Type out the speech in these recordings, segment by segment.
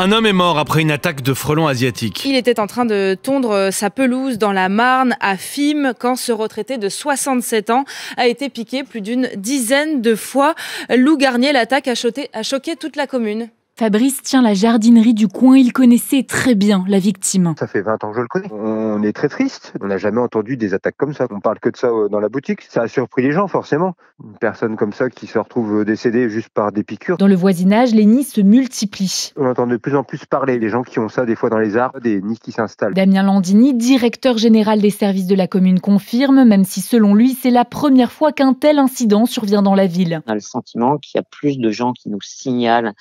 Un homme est mort après une attaque de frelons asiatiques. Il était en train de tondre sa pelouse dans la Marne à Fismes quand ce retraité de 67 ans a été piqué plus d'une dizaine de fois. Lou Garnier, l'attaque a choqué toute la commune. Fabrice tient la jardinerie du coin, il connaissait très bien la victime. Ça fait 20 ans que je le connais. On est très triste. On n'a jamais entendu des attaques comme ça. On parle que de ça dans la boutique. Ça a surpris les gens, forcément. Une personne comme ça qui se retrouve décédée juste par des piqûres. Dans le voisinage, les nids se multiplient. On entend de plus en plus parler. Les gens qui ont ça des fois dans les arbres, des nids qui s'installent. Damien Landini, directeur général des services de la commune, confirme, même si selon lui, c'est la première fois qu'un tel incident survient dans la ville. On a le sentiment qu'il y a plus de gens qui nous signalent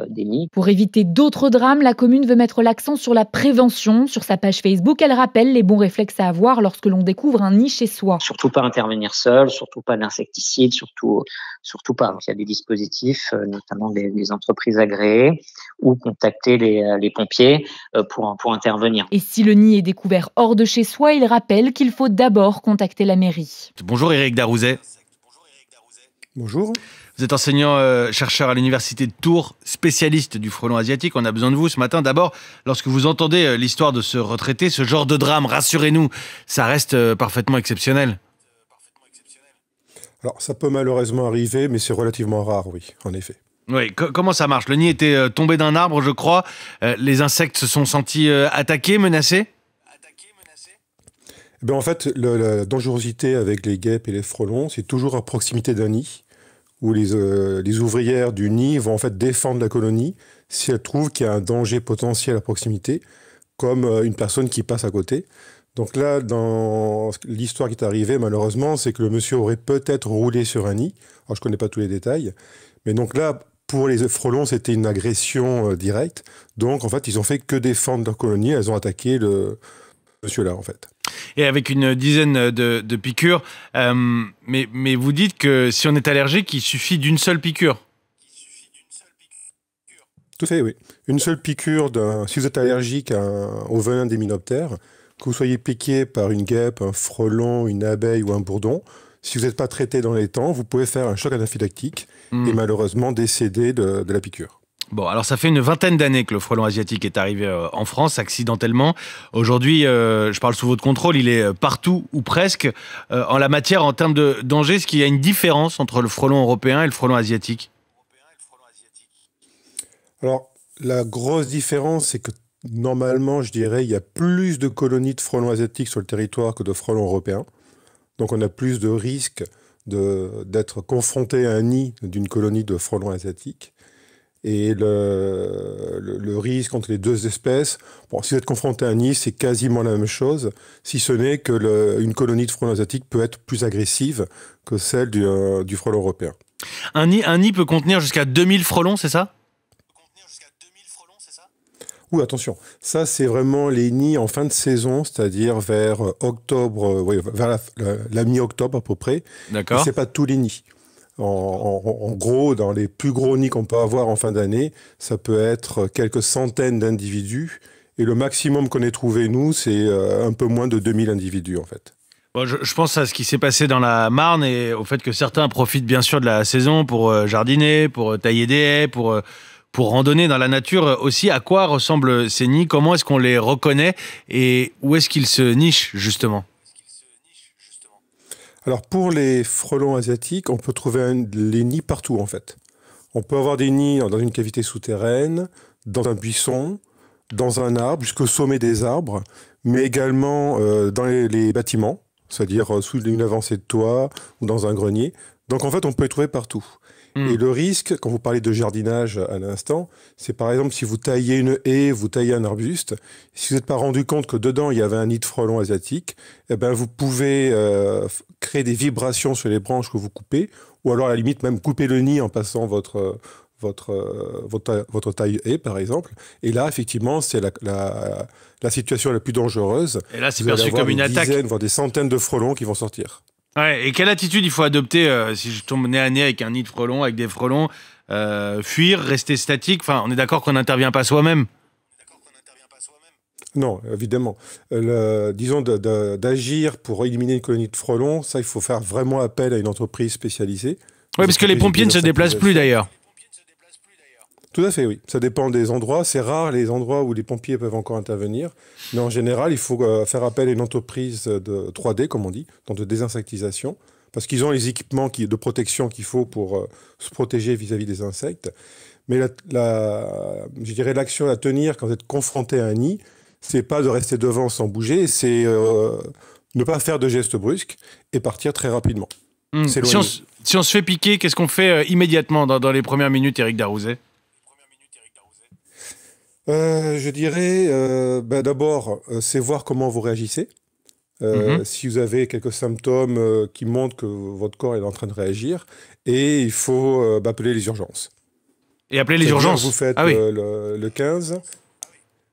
des nids. Pour éviter d'autres drames, la commune veut mettre l'accent sur la prévention. Sur sa page Facebook, elle rappelle les bons réflexes à avoir lorsque l'on découvre un nid chez soi. Surtout pas intervenir seul, surtout pas d'insecticides, surtout pas. Donc, il y a des dispositifs, notamment des entreprises agréées, ou contacter les pompiers pour intervenir. Et si le nid est découvert hors de chez soi, il rappelle qu'il faut d'abord contacter la mairie. Bonjour Éric Darouzet. Bonjour. Vous êtes enseignant-chercheur à l'université de Tours, spécialiste du frelon asiatique. On a besoin de vous ce matin. D'abord, lorsque vous entendez l'histoire de ce retraité, ce genre de drame, rassurez-nous, ça reste parfaitement exceptionnel. Alors, ça peut malheureusement arriver, mais c'est relativement rare, oui, en effet. Oui, comment ça marche? Le nid était tombé d'un arbre, je crois. Les insectes se sont sentis attaqués, menacés? Eh bien, en fait, la dangerosité avec les guêpes et les frelons, c'est toujours à proximité d'un nid, où les ouvrières du nid vont en fait défendre la colonie si elles trouvent qu'il y a un danger potentiel à proximité, comme une personne qui passe à côté. Donc là, dans l'histoire qui est arrivée, malheureusement, c'est que le monsieur aurait peut-être roulé sur un nid. Alors, je ne connais pas tous les détails. Mais donc là, pour les frelons, c'était une agression directe. Donc, en fait, ils ont fait que défendre leur colonie. Elles ont attaqué le monsieur-là, en fait. Et avec une dizaine de piqûres. Mais vous dites que si on est allergique, il suffit d'une seule piqûre. Tout à fait, oui. Une seule piqûre, si vous êtes allergique au venin d'hyménoptère, que vous soyez piqué par une guêpe, un frelon, une abeille ou un bourdon, si vous n'êtes pas traité dans les temps, vous pouvez faire un choc anaphylactique et malheureusement décéder de la piqûre. Bon, alors ça fait une vingtaine d'années que le frelon asiatique est arrivé en France, accidentellement. Aujourd'hui, je parle sous votre contrôle, il est partout ou presque. En la matière, en termes de danger, est-ce qu'il y a une différence entre le frelon européen et le frelon asiatique? Alors, la grosse différence, c'est que normalement, je dirais, il y a plus de colonies de frelons asiatiques sur le territoire que de frelons européens. Donc, on a plus de risques d'être confronté à un nid d'une colonie de frelons asiatiques. Et le risque entre les deux espèces, bon, si vous êtes confronté à un nid, c'est quasiment la même chose, si ce n'est que une colonie de frelons asiatiques peut être plus agressive que celle du frelon européen. Un nid peut contenir jusqu'à 2000 frelons, c'est ça? Oui, attention, ça c'est vraiment les nids en fin de saison, c'est-à-dire vers octobre, vers la mi-octobre à peu près. D'accord. C'est pas tous les nids. En gros, dans les plus gros nids qu'on peut avoir en fin d'année, ça peut être quelques centaines d'individus. Et le maximum qu'on ait trouvé, nous, c'est un peu moins de 2000 individus, en fait. Bon, je pense à ce qui s'est passé dans la Marne et au fait que certains profitent bien sûr de la saison pour jardiner, pour tailler des haies, pour randonner dans la nature. Aussi, à quoi ressemblent ces nids? Comment est-ce qu'on les reconnaît? Et où est-ce qu'ils se nichent, justement? Alors, pour les frelons asiatiques, on peut trouver les nids partout, en fait. On peut avoir des nids dans une cavité souterraine, dans un buisson, dans un arbre, jusqu'au sommet des arbres, mais également dans les bâtiments, c'est-à-dire sous une avancée de toit ou dans un grenier. Donc, en fait, on peut les trouver partout. Et le risque, quand vous parlez de jardinage à l'instant, c'est par exemple si vous taillez une haie, vous taillez un arbuste, si vous n'êtes pas rendu compte que dedans il y avait un nid de frelon asiatique, eh ben, vous pouvez créer des vibrations sur les branches que vous coupez, ou alors à la limite même couper le nid en passant votre taille-haie par exemple. Et là, effectivement, c'est la situation la plus dangereuse. Et là, c'est perçu comme une attaque. Des dizaines, voire des centaines de frelons qui vont sortir. Ouais, et quelle attitude il faut adopter si je tombe nez à nez avec un nid de frelons, avec des frelons? Fuir, rester statique? Enfin, on est d'accord qu'on n'intervient pas soi-même? Non, évidemment. Disons d'agir pour éliminer une colonie de frelons, ça, il faut faire vraiment appel à une entreprise spécialisée. Oui, parce que les pompiers ne se déplacent plus d'ailleurs. Tout à fait, oui. Ça dépend des endroits. C'est rare les endroits où les pompiers peuvent encore intervenir. Mais en général, il faut faire appel à une entreprise de 3D, comme on dit, donc de désinsectisation, parce qu'ils ont les équipements de protection qu'il faut pour se protéger vis-à-vis des insectes. Mais je dirais l'action à tenir quand vous êtes confronté à un nid, c'est pas de rester devant sans bouger, c'est ne pas faire de gestes brusques et partir très rapidement. Si on se fait piquer, qu'est-ce qu'on fait immédiatement dans les premières minutes, Éric Darouzet? Je dirais, d'abord, c'est voir comment vous réagissez. Si vous avez quelques symptômes qui montrent que votre corps est en train de réagir, et il faut appeler les urgences. Et appeler les urgences. Vous faites le 15.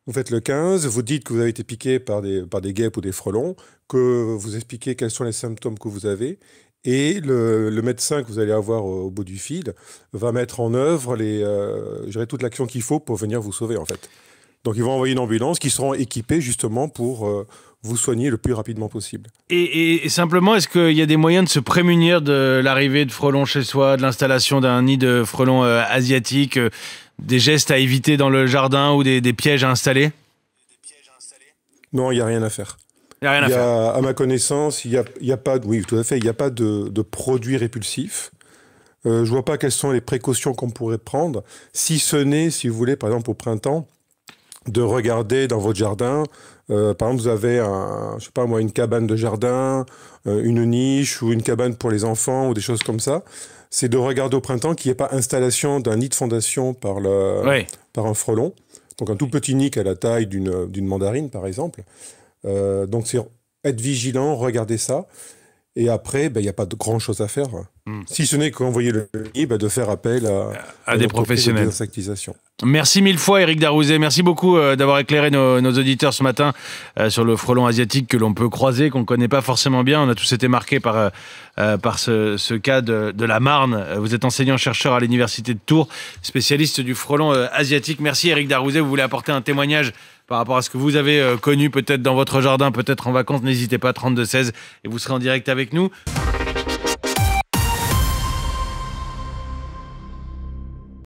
Vous faites le 15, vous dites que vous avez été piqué par des guêpes ou des frelons, que vous expliquez quels sont les symptômes que vous avez, et le médecin que vous allez avoir au bout du fil va mettre en œuvre toute l'action qu'il faut pour venir vous sauver, en fait. Donc, ils vont envoyer une ambulance qui seront équipées justement pour vous soigner le plus rapidement possible. Et simplement, est-ce qu'il y a des moyens de se prémunir de l'arrivée de frelons chez soi, de l'installation d'un nid de frelons asiatiques, des gestes à éviter dans le jardin ou des pièges à installer? Non, il n'y a rien à faire. À ma connaissance, il y a pas de produits répulsifs. Je ne vois pas quelles sont les précautions qu'on pourrait prendre, si ce n'est, si vous voulez, par exemple au printemps, de regarder dans votre jardin. Par exemple, vous avez une cabane de jardin, une niche ou une cabane pour les enfants ou des choses comme ça. C'est de regarder au printemps qu'il n'y ait pas installation d'un nid de fondation par un frelon. Donc un tout petit nid à la taille d'une mandarine, par exemple. Donc c'est être vigilant, regarder ça. Et après, il n'y a pas de grand-chose à faire. Si ce n'est qu'envoyer le nid, de faire appel à des professionnels de désinsectisation. Merci mille fois, Éric Darouzet. Merci beaucoup d'avoir éclairé nos auditeurs ce matin sur le frelon asiatique que l'on peut croiser, qu'on ne connaît pas forcément bien. On a tous été marqués par ce cas de la Marne. Vous êtes enseignant-chercheur à l'Université de Tours, spécialiste du frelon asiatique. Merci, Éric Darouzet. Vous voulez apporter un témoignage par rapport à ce que vous avez connu peut-être dans votre jardin, peut-être en vacances, n'hésitez pas, 32 16, et vous serez en direct avec nous.